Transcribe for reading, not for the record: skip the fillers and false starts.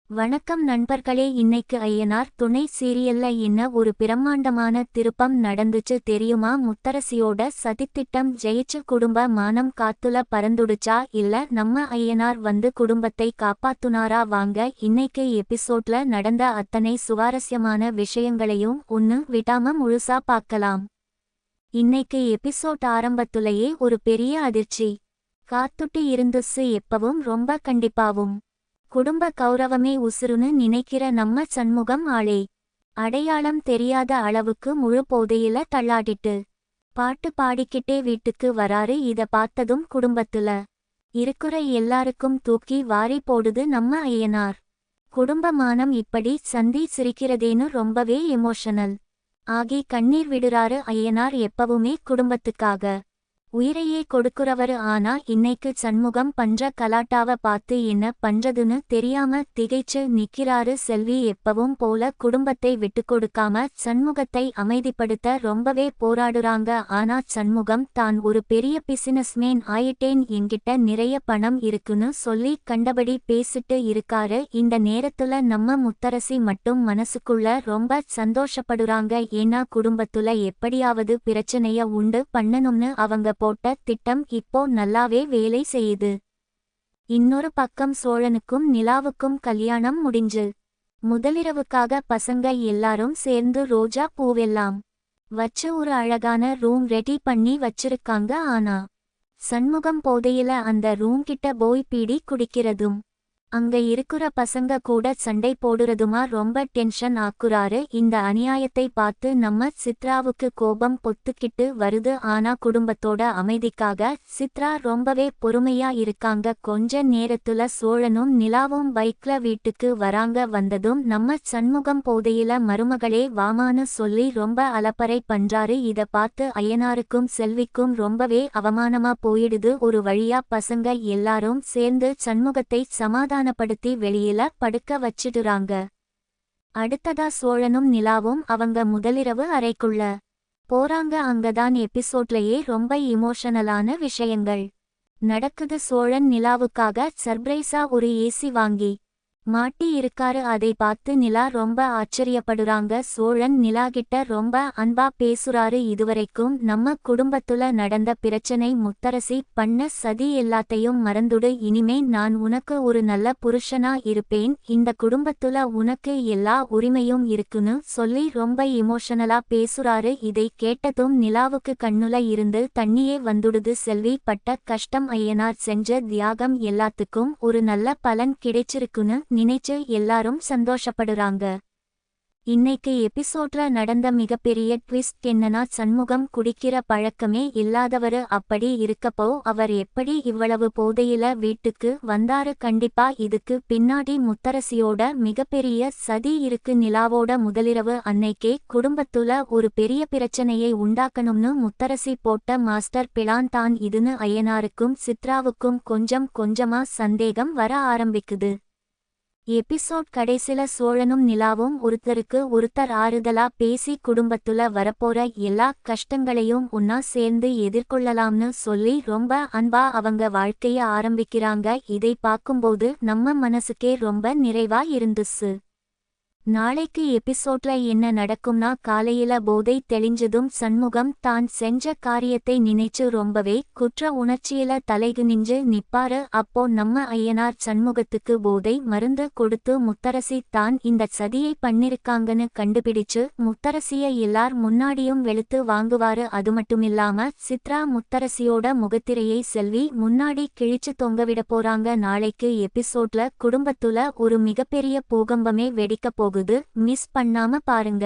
வணக்கம் நண்பர்களே, இன்னைக்கு ஐயனார் துணை சீரியல்ல என்ன ஒரு பிரம்மாண்டமான திருப்பம் நடந்துச்சு தெரியுமா? முத்தரசியோட சதித்திட்டம் ஜெயிச்சு குடும்ப மானம் காத்துல பறந்துடுச்சா, இல்ல நம்ம ஐயனார் வந்து குடும்பத்தை காப்பாத்துனாரா? வாங்க இன்னைக்கு எபிசோட்ல நடந்த அத்தனை சுவாரஸ்யமான விஷயங்களையும் ஒன்னு விடாம முழுசா பார்க்கலாம். இன்னைக்கு எபிசோட் ஆரம்பத்துலயே ஒரு பெரிய அதிர்ச்சி காத்துட்டு இருந்துச்சு. எப்பவும் ரொம்ப கண்டிப்பாவும் குடும்ப கௌரவமே உசுருன்னு நினைக்கிற நம்ம சண்முகம் ஆளே அடையாளம் தெரியாத அளவுக்கு முழு போதையில தள்ளாடிட்டு பாட்டு பாடிக்கிட்டே வீட்டுக்கு வராரு. இத பார்த்ததும் குடும்பத்துல இருக்குற எல்லாருக்கும் தூக்கி வாரி போடுது நம்ம ஐயனார். குடும்ப மானம் இப்படி சந்தி சிரிக்கிறதேன்னு ரொம்பவே எமோஷனல் ஆகி கண்ணீர் விடுறாரு ஐயனார். எப்பவுமே குடும்பத்துக்காக உயிரையே கொடுக்குறவரு. ஆனா இன்னைக்கு சண்முகம் பண்ற கலாட்டாவ பார்த்து என்ன பண்றதுன்னு தெரியாம திகைச்சு நிக்கிறாரு. செல்வி எப்பவும் போல குடும்பத்தை விட்டு கொடுக்காம சண்முகத்தை அமைதிப்படுத்த ரொம்பவே போராடுறாங்க. ஆனா சண்முகம் தான் ஒரு பெரிய பிசினஸ்மேன் ஆயிட்டேன், என்கிட்ட நிறைய பணம் இருக்குன்னு சொல்லி கண்டபடி பேசிட்டு இருக்காரு. இந்த நேரத்துல நம்ம முத்தரசி மட்டும் மனசுக்குள்ள ரொம்ப சந்தோஷப்படுறாங்க. ஏன்னா குடும்பத்துல எப்படியாவது பிரச்சனைய உண்டு பண்ணணும்னு அவங்க போட்ட திட்டம் இப்போ நல்லாவே வேலை செய்யுது. இன்னொரு பக்கம் சோழனுக்கும் நிலாவுக்கும் கல்யாணம் முடிஞ்சு முதலிரவுக்காக பசங்க எல்லாரும் சேர்ந்து ரோஜா பூவெல்லாம் வச்சு ஒரு அழகான ரூம் ரெடி பண்ணி வச்சிருக்காங்க. ஆனா சண்முகம் போதையில அந்த ரூம் கிட்ட போய் பீடி குடிக்கிறதும் அங்க இருக்குற பசங்க கூட சண்டை போடுறதுமா ரொம்ப டென்ஷன் ஆக்குறாரு. இந்த அநியாயத்தை பார்த்து நம்ம சித்ராவுக்கு கோபம் பொத்துக்கிட்டு வருது. ஆனா குடும்பத்தோட அமைதிக்காக சித்ரா ரொம்பவே பொறுமையா இருக்காங்க. கொஞ்ச நேரத்துல சோழனும் நிலாவும் பைக்ல வீட்டுக்கு வராங்க. வந்ததும் நம்ம சண்முகம் போதையில மருமகளே வாமான்னு சொல்லி ரொம்ப அலப்பறை பண்றாரு. இத பார்த்து ஐயனாருக்கும் செல்விக்கும் ரொம்பவே அவமானமா போயிடுது. ஒரு வழியா பசங்க எல்லாரும் சேர்ந்து சண்முகத்தை சமாதானப்படுத்தி வெளியில படுக்க வச்சிடுறாங்க. அடுத்ததா சோழனும் நிலாவும் அவங்க முதலிரவு அறைக்குள்ள போறாங்க. அங்கதான் எபிசோட்லயே ரொம்ப இமோஷனலான விஷயங்கள் நடக்குது. சோழன் நிலாவுக்காக சர்ப்ரைஸா ஒரு ஏசி வாங்கி மாட்டி இருக்காரு. அதை பார்த்து நிலா ரொம்ப ஆச்சரியப்படுறாங்க. சோழன் நிலா கிட்ட ரொம்ப அன்பா பேசுறாரு. இதுவரைக்கும் நம்ம குடும்பத்துல நடந்த பிரச்சனை, முத்தரசி பண்ண சதி எல்லாத்தையும் மறந்துடு. இனிமே நான் உனக்கு ஒரு நல்ல புருஷனா இருப்பேன். இந்த குடும்பத்துல உனக்கு எல்லா உரிமையும் இருக்குன்னு சொல்லி ரொம்ப இமோஷனலா பேசுறாரு. இதை கேட்டதும் நிலாவுக்கு கண்ணுல இருந்து தண்ணியே வந்துடுது. செல்வி பட்ட கஷ்டம், ஐயனார் செஞ்ச தியாகம் எல்லாத்துக்கும் ஒரு நல்ல பலன் கிடைச்சிருக்குன்னு நினைச்சு எல்லாரும் சந்தோஷப்படுறாங்க. இன்னைக்கு எபிசோட்ல நடந்த மிகப்பெரிய ட்விஸ்ட் என்னன்னா, சண்முகம் குடிக்கிற பழக்கமே இல்லாதவரு. அப்படி இருக்கப்போ அவர் எப்படி இவ்வளவு போதையில வீட்டுக்கு வந்தாரு? கண்டிப்பா இதுக்கு பின்னாடி முத்தரசியோட மிகப்பெரிய சதி இருக்கு. நிலாவோட முதலிரவு அன்னைக்கே குடும்பத்துல ஒரு பெரிய பிரச்சனையை உண்டாக்கணும்னு முத்தரசி போட்ட மாஸ்டர் பிளான் தான் இதுன்னு ஐயனாருக்கும் சித்ராவுக்கும் கொஞ்சம் கொஞ்சமா சந்தேகம் வர ஆரம்பிக்குது. எபிசோட் கடைசில சோழனும் நிலாவும் ஒருத்தருக்கு ஒருத்தர் ஆறுதலா பேசி குடும்பத்துல வரப்போற எல்லா கஷ்டங்களையும் ஒன்னா சேர்ந்து எதிர்கொள்ளலாம்னு சொல்லி ரொம்ப அன்பா அவங்க வாழ்க்கைய ஆரம்பிக்கிறாங்க. இதை பார்க்கும்போது நம்ம மனசுக்கே ரொம்ப நிறைவா இருந்துச்சு. நாளைக்கு எபிசோட்ல என்ன நடக்கும்னா, காலையில போதை தெளிஞ்சதும் சண்முகம் தான் செஞ்ச காரியத்தை நினைச்சு ரொம்பவே குற்ற உணர்ச்சியில தலைகுனிஞ்சு நிப்பாரு. அப்போ நம்ம ஐயனார் சண்முகத்துக்கு போதை மருந்து கொடுத்து முத்தரசி தான் இந்த சதியை பண்ணிருக்காங்கன்னு கண்டுபிடிச்சு முத்தரசிய எல்லார் முன்னாடியும் வெளுத்து வாங்குவாரு. அதுமட்டுமில்லாம சித்ரா முத்தரசியோட முகத்திரையை செல்வி முன்னாடி கிழிச்சு தொங்கவிட போறாங்க. நாளைக்கு எபிசோட்ல குடும்பத்துல ஒரு மிகப்பெரிய பூகம்பமே வெடிக்க போகுது. மிஸ் பண்ணாம பாருங்க.